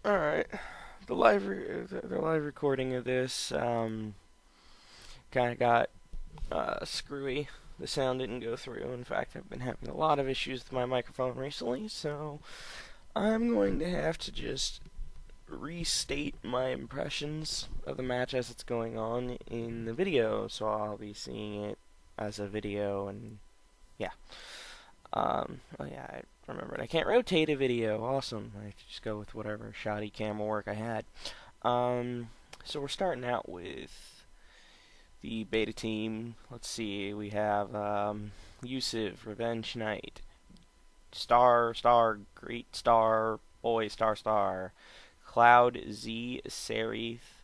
Alright, the live recording of this kind of got screwy. The sound didn't go through. In fact, I've been having a lot of issues with my microphone recently, so I'm going to have to just restate my impressions of the match as it's going on in the video, so I'll be seeing it as a video, and yeah. Oh yeah, I remembered I can't rotate a video. Awesome. I have to just go with whatever shoddy camera work I had. Um, so we're starting out with the beta team. Let's see, we have Yusuf, Revenge Knight, Great Star, Boy, Star, Cloud, Z, Serith,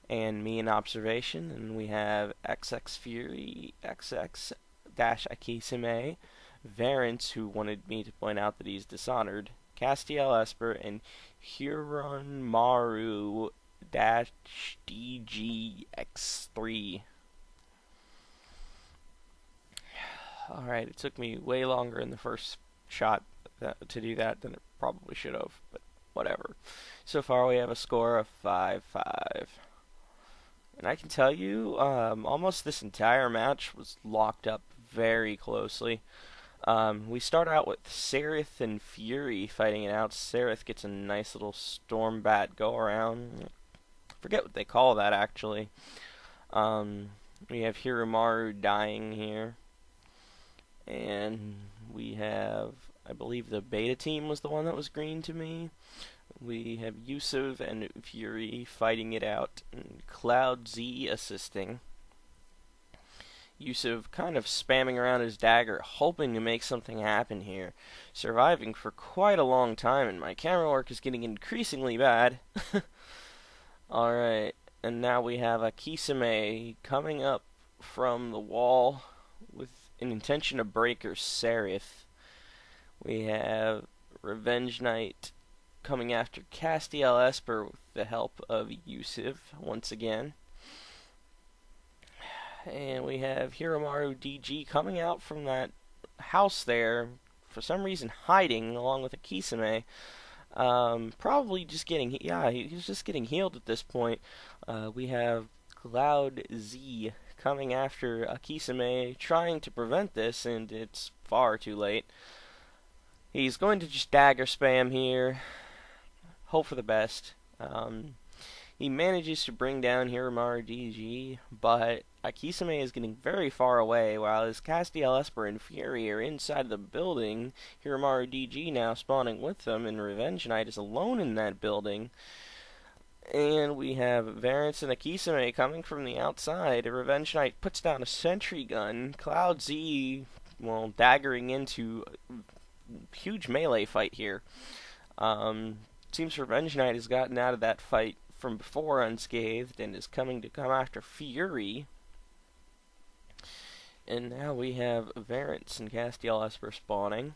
and me in observation. And we have XX Fury, XX Dash Akisime, Varence, who wanted me to point out that he's dishonored, Castiel Esper, and Huron Maru DGX3. Alright, it took me way longer in the first shot to do that than it probably should have, but whatever. So far we have a score of 5-5. And I can tell you, almost this entire match was locked up very closely. We start out with Serith and Fury fighting it out. Serith gets a nice little storm bat go around. Forget what they call that, actually. We have Hiromaru dying here. And we have, I believe the beta team was the one that was green to me. We have Yusuf and Fury fighting it out, and Cloud Z assisting. Yusuf kind of spamming around his dagger, hoping to make something happen here. Surviving for quite a long time, and my camera work is getting increasingly bad. Alright, and now we have Akisame coming up from the wall with an intention to break her Seraph. We have Revenge Knight coming after Castiel Esper with the help of Yusuf once again. And we have Hiromaru DG coming out from that house there, for some reason hiding along with Akisame. Probably just getting, yeah, he's just getting healed at this point. We have Cloud Z coming after Akisame, trying to prevent this, and it's far too late. He's going to just dagger spam here, hope for the best. He manages to bring down Hiromaru DG, but Akisame is getting very far away, while his Castiel Esper and Fury are inside the building. Hiromaru DG now spawning with them, and Revenge Knight is alone in that building. And we have Varence and Akisame coming from the outside. Revenge Knight puts down a sentry gun. Cloud Z, well, daggering into a huge melee fight here. Seems Revenge Knight has gotten out of that fight from before unscathed and is coming to come after Fury. And now we have Varence and Castiel Esper spawning.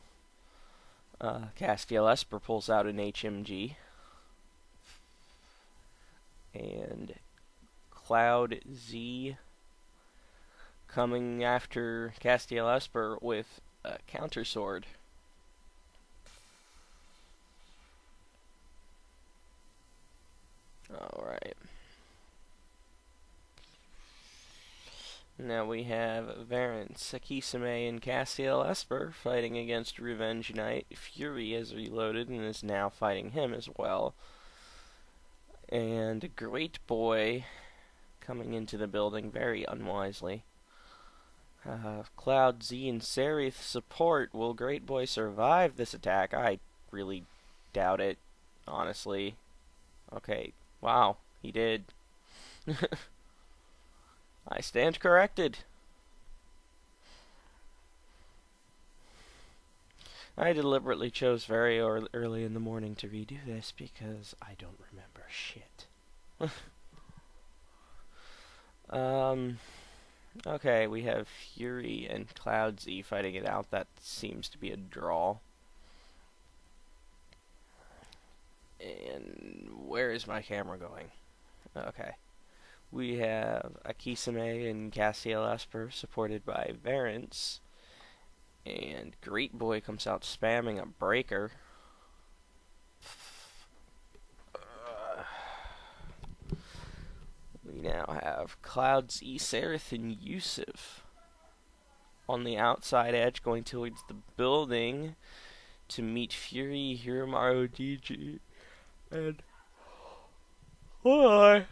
Castiel Esper pulls out an HMG. And Cloud Z coming after Castiel Esper with a counter sword. Alright. Now we have Varence, Akisame, and Castiel Esper fighting against Revenge Knight. Fury has reloaded and is now fighting him as well. And Great Boy coming into the building very unwisely. Cloud Z and Serith support. Will Great Boy survive this attack? I really doubt it, honestly. Okay, wow, he did. I stand corrected. I deliberately chose very early in the morning to redo this because I don't remember shit. Okay, we have Fury and Cloud Z fighting it out. That seems to be a draw. And where is my camera going? Okay. We have Akisame and Castiel Esper supported by Varence. And Great Boy comes out spamming a breaker. now have Clouds, Eserith, and Yusuf on the outside edge going towards the building to meet Fury, Hiromaru, DG, and... Why?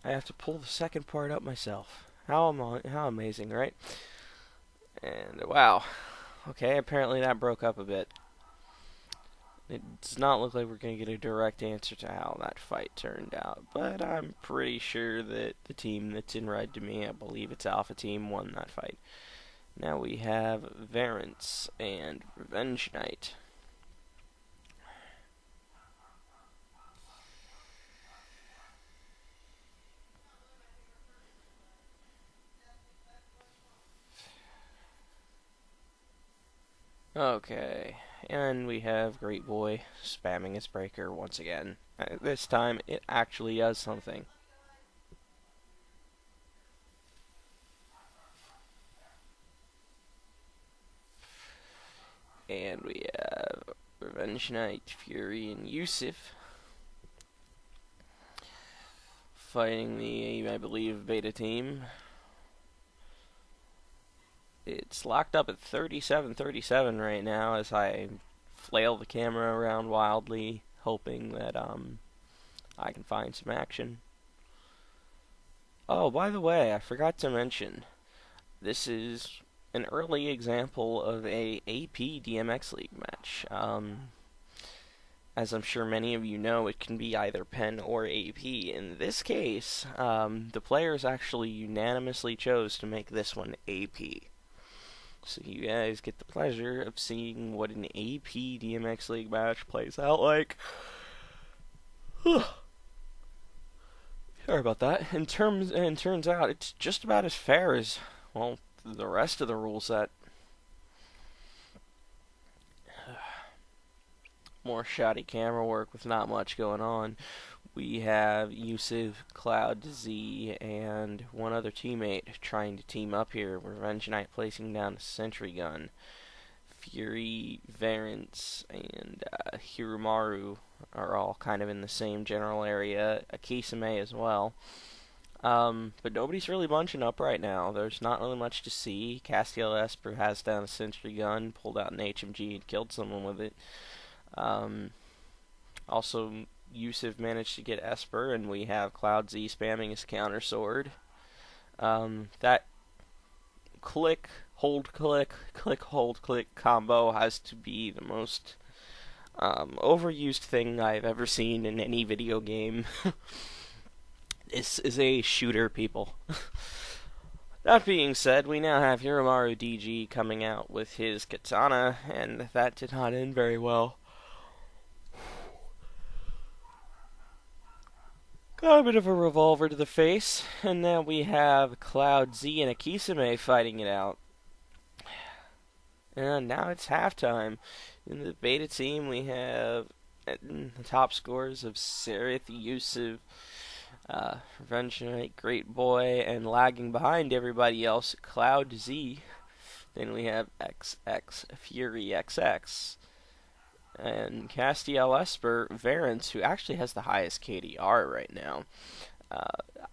I have to pull the second part up myself. How amazing, right? And wow. Okay, apparently that broke up a bit. It does not look like we're going to get a direct answer to how that fight turned out, but I'm pretty sure that the team that's in red to me, I believe it's Alpha Team, won that fight. Now we have Variance and Revenge Knight. Okay, and we have Great Boy spamming his breaker once again. This time, it actually does something. And we have Revenge Knight, Fury, and Yusuf fighting the, I believe, beta team. It's locked up at 37-37 right now as I flail the camera around wildly, hoping that I can find some action. Oh, by the way, I forgot to mention, this is an early example of a AP DMX League match. As I'm sure many of you know, it can be either pen or AP. In this case, the players actually unanimously chose to make this one AP. So you guys get the pleasure of seeing what an AP DMX League match plays out like. Sorry about that. And turns out it's just about as fair as, well, the rest of the rule set. More shoddy camera work with not much going on. We have Yusuf, Cloud, Z, and one other teammate trying to team up here. Revenge Knight placing down a sentry gun. Fury, Variance, and Hiromaru are all kind of in the same general area. Akisame as well. But nobody's really bunching up right now. There's not really much to see. Castiel Esper has down a sentry gun, pulled out an HMG, and killed someone with it. Also, Yusuf managed to get Esper, and we have Cloud Z spamming his counter sword. That click, hold, click, click, hold, click combo has to be the most overused thing I've ever seen in any video game. This is a shooter, people. That being said, we now have Hiromaru DG coming out with his katana, and that did not end very well. Got a bit of a revolver to the face, and now we have Cloud Z and Akisame fighting it out. And now it's halftime. In the beta team, we have the top scores of Sereth, Yusuf, Revenge Knight, Great Boy, and lagging behind everybody else, Cloud Z. Then we have XX, Fury XX. And Castiel Esper, Variance, who actually has the highest KDR right now,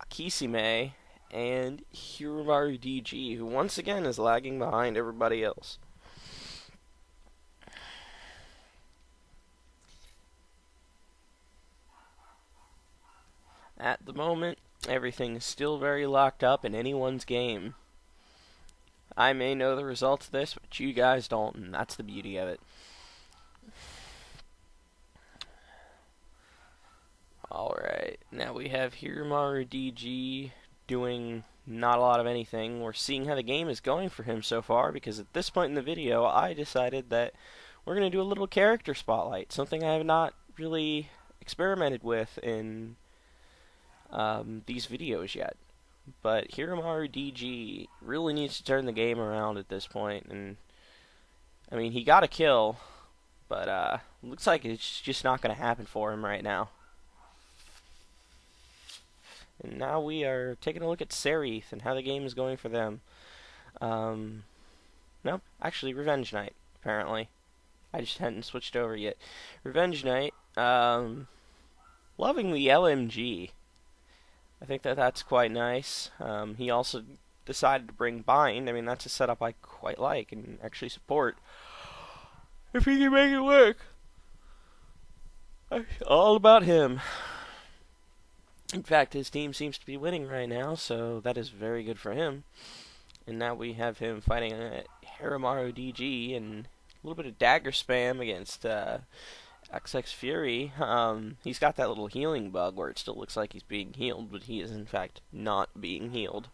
Akisame, and Hiromaru DG, who once again is lagging behind everybody else. At the moment, everything is still very locked up in anyone's game. I may know the results of this, but you guys don't, and that's the beauty of it. Alright, now we have Hiromaru DG doing not a lot of anything. We're seeing how the game is going for him so far, because at this point in the video, I decided that we're going to do a little character spotlight, something I have not really experimented with in these videos yet. But Hiromaru DG really needs to turn the game around at this point, and I mean, he got a kill, but looks like it's just not going to happen for him right now. And now we are taking a look at Sereth and how the game is going for them. No, actually Revenge Knight, apparently. I just hadn't switched over yet. Revenge Knight, loving the LMG. I think that that's quite nice. He also decided to bring Bind. I mean, that's a setup I quite like and actually support. If he can make it work. All about him. In fact, his team seems to be winning right now, so that is very good for him. And now we have him fighting Hiramaru DG and a little bit of dagger spam against XX Fury. He's got that little healing bug where it still looks like he's being healed, but he is in fact not being healed.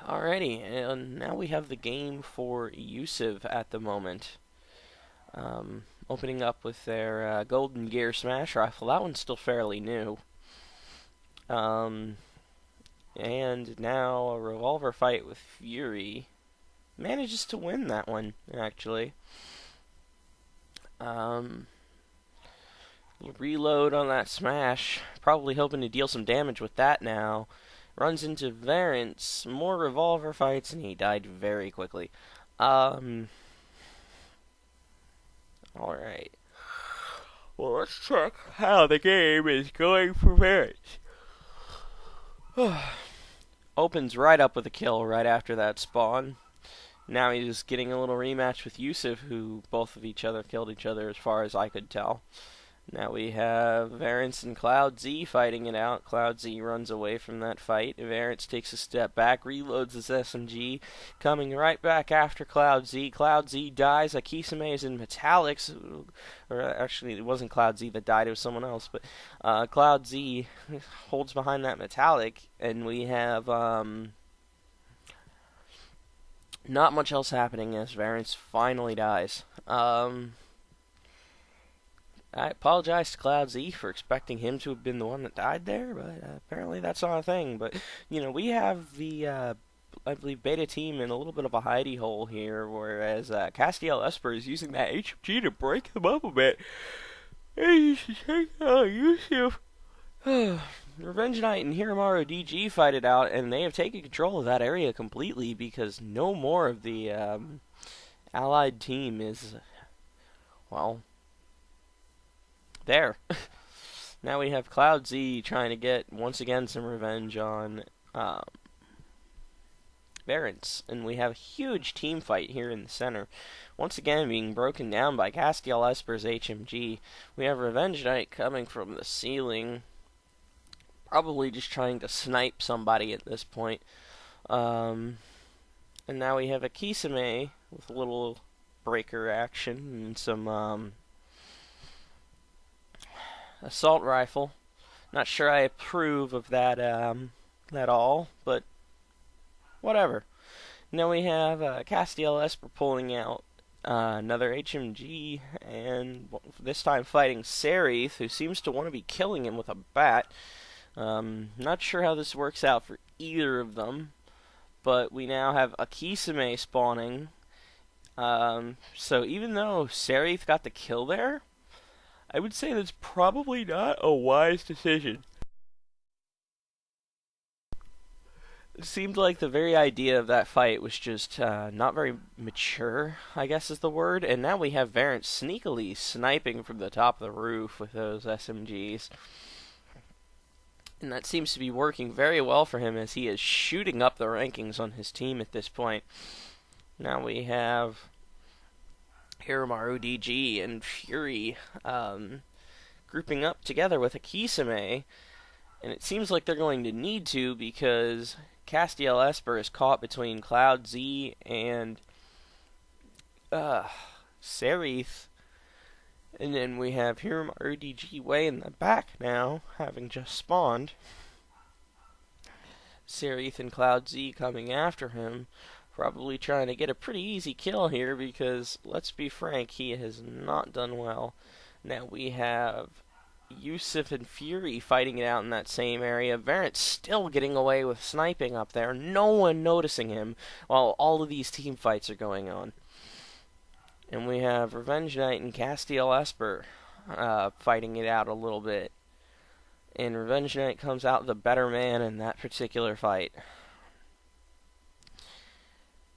Alrighty, and now we have the game for Yusuf at the moment. Opening up with their Golden Gear Smash Rifle. That one's still fairly new. And now a revolver fight with Fury. Manages to win that one, actually. Reload on that smash. Probably hoping to deal some damage with that now. Runs into Varence. More revolver fights, and he died very quickly. Alright. Well, let's check how the game is going for Varence. Opens right up with a kill right after that spawn. Now he's getting a little rematch with Yusuf, who both of each other killed each other as far as I could tell. Now we have Varence and Cloud Z fighting it out. Cloud Z runs away from that fight. Varence takes a step back, reloads his SMG, coming right back after Cloud Z. Cloud Z dies. Akisame is in metallics. Or actually, it wasn't Cloud Z that died, it was someone else. But Cloud Z holds behind that metallic, and we have not much else happening as Varence finally dies. I apologize to Cloud Z for expecting him to have been the one that died there, but apparently that's not a thing. But, you know, we have the, I believe, beta team in a little bit of a hidey hole here, whereas Castiel Esper is using that HMG to break them up a bit. He should take out Yusuf. Revenge Knight and Hiramaru DG fight it out, and they have taken control of that area completely because no more of the allied team is, well, there. Now we have Cloud Z trying to get, once again, some revenge on Varence. And we have a huge team fight here in the center. Once again being broken down by Castiel Esper's HMG. We have Revenge Knight coming from the ceiling. Probably just trying to snipe somebody at this point. And now we have Akisame with a little breaker action and some assault rifle. Not sure I approve of that at all, but whatever. Now we have Castiel Esper pulling out another HMG, and this time fighting Sereth, who seems to want to be killing him with a bat. Not sure how this works out for either of them, but we now have Akisame spawning. So even though Sereth got the kill there, I would say that's probably not a wise decision. It seemed like the very idea of that fight was just not very mature, I guess is the word. And now we have Varence sneakily sniping from the top of the roof with those SMGs. And that seems to be working very well for him as he is shooting up the rankings on his team at this point. Now we have Hiramaru DG and Fury grouping up together with Akisame, and it seems like they're going to need to because Castiel Esper is caught between Cloud Z and Sereth, and then we have Hiramaru DG way in the back now, having just spawned. Sereth and Cloud Z coming after him. Probably trying to get a pretty easy kill here because, let's be frank, he has not done well. Now we have Yusuf and Fury fighting it out in that same area. Varence still getting away with sniping up there. No one noticing him while all of these team fights are going on. And we have Revenge Knight and Castiel Esper fighting it out a little bit. And Revenge Knight comes out the better man in that particular fight.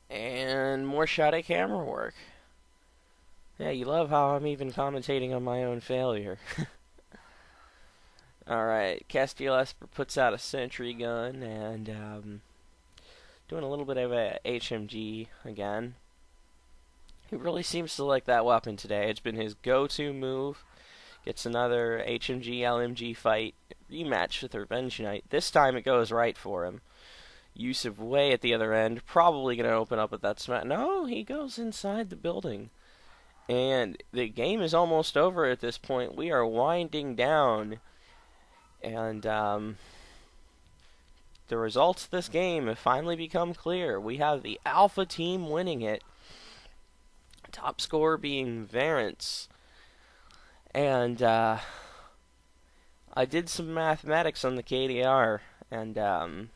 And more shoddy camera work. Yeah, you love how I'm even commentating on my own failure. Alright, Castiel Esper puts out a sentry gun and doing a little bit of a HMG again. He really seems to like that weapon today. It's been his go-to move. Gets another HMG LMG fight rematch with Revenge Knight. This time it goes right for him. Use of way at the other end. Probably going to open up with that smash. No, he goes inside the building. And the game is almost over at this point. We are winding down. And the results of this game have finally become clear. We have the Alpha team winning it. Top scorer being Varence. And I did some mathematics on the KDR. And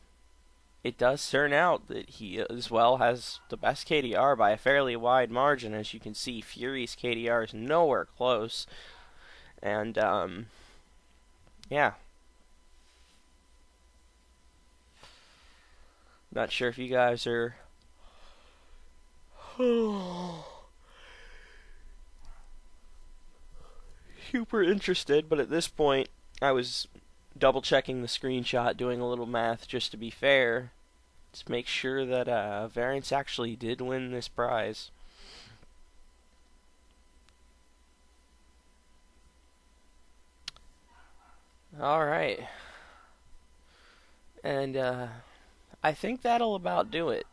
it does turn out that he as well has the best KDR by a fairly wide margin. As you can see, Fury's KDR is nowhere close. And yeah. Not sure if you guys are super interested, but at this point, I was double checking the screenshot, doing a little math just to be fair, to make sure that Variance actually did win this prize. Alright. And I think that'll about do it.